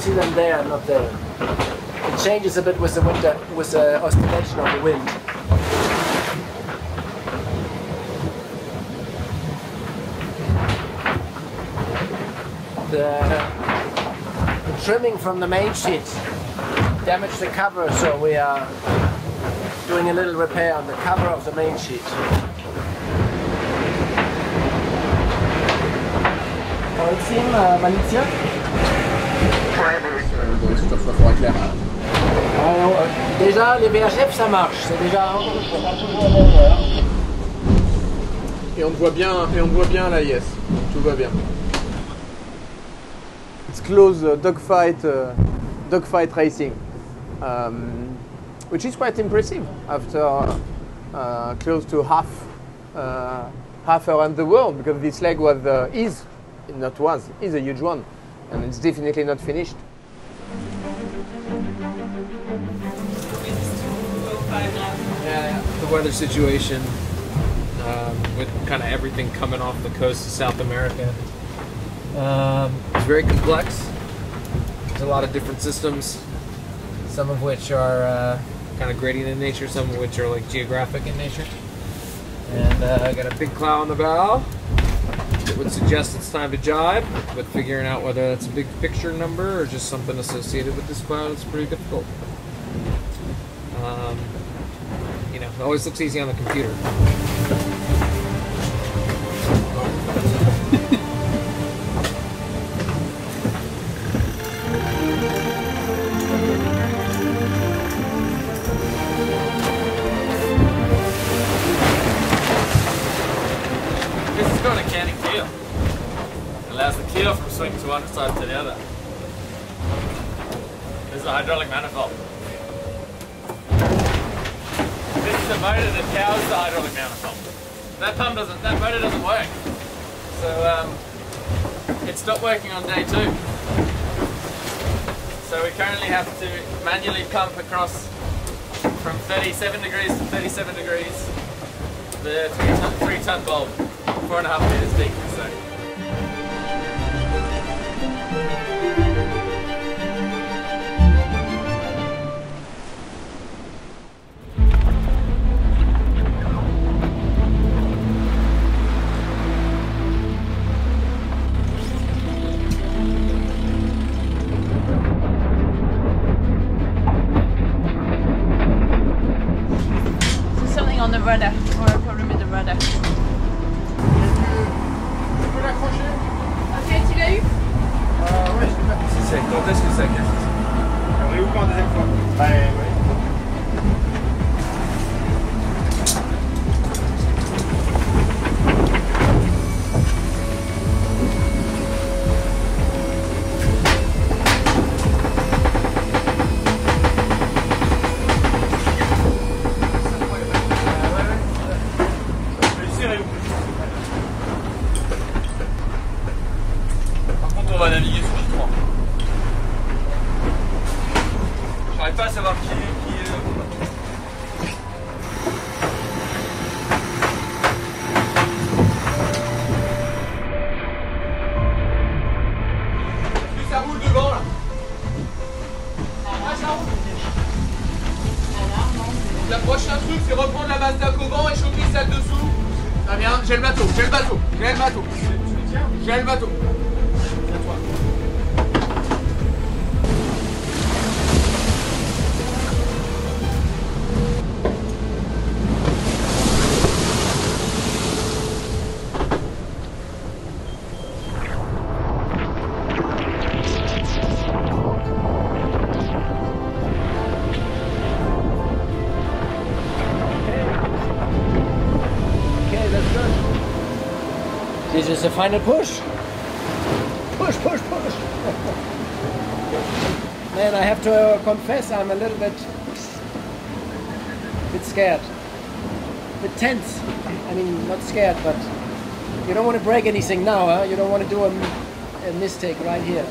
see them there, not there. It changes a bit with the winter, with the oscillation of the wind. The trimming from the main sheet damaged the cover, so we are doing a little repair on the cover of the main sheet. Holzim, Malizia. Déjà, les VHF ça marche, c'est déjà. Et on voit bien l'AIS, tout va bien. It's close dogfight racing, which is quite impressive after close to half around the world, because this leg is a huge one, and it's definitely not finished. Yeah, the weather situation with kind of everything coming off the coast of South America. It's very complex. There's a lot of different systems, some of which are kind of gradient in nature, some of which are like geographic in nature. And I got a big cloud on the bow that would suggest it's time to jibe, but figuring out whether that's a big picture number or just something associated with this cloud is pretty difficult. You know, it always looks easy on the computer. Allows the keel from swinging to one side to the other. This is a hydraulic manifold. This is the motor that powers the hydraulic manifold. That motor doesn't work. So it stopped working on day 2. So we currently have to manually pump across from 37 degrees to 37 degrees the 3-ton bulb, 4.5 meters deep. So. On the rudder, or a problem with the rudder. Tu peux l'accrocher? Ok, tu l'as eu? Ouais, je sais pas si c'est. Quand est-ce que ça casse? On réouvre en deuxième fois. Bah oui. On va naviguer sur le 3. J'arrive pas à savoir qui est là. Est-ce que ça roule devant là? Ah, ça roule. Donc la prochaine truc, c'est reprendre la base d'ac au vent et choquer celle dessous. Ça vient, j'ai le bateau. This is the final push. Push, push, push. Man, I have to confess, I'm a little bit scared. A bit tense. I mean, not scared, but you don't want to break anything now, huh? You don't want to do a mistake right here.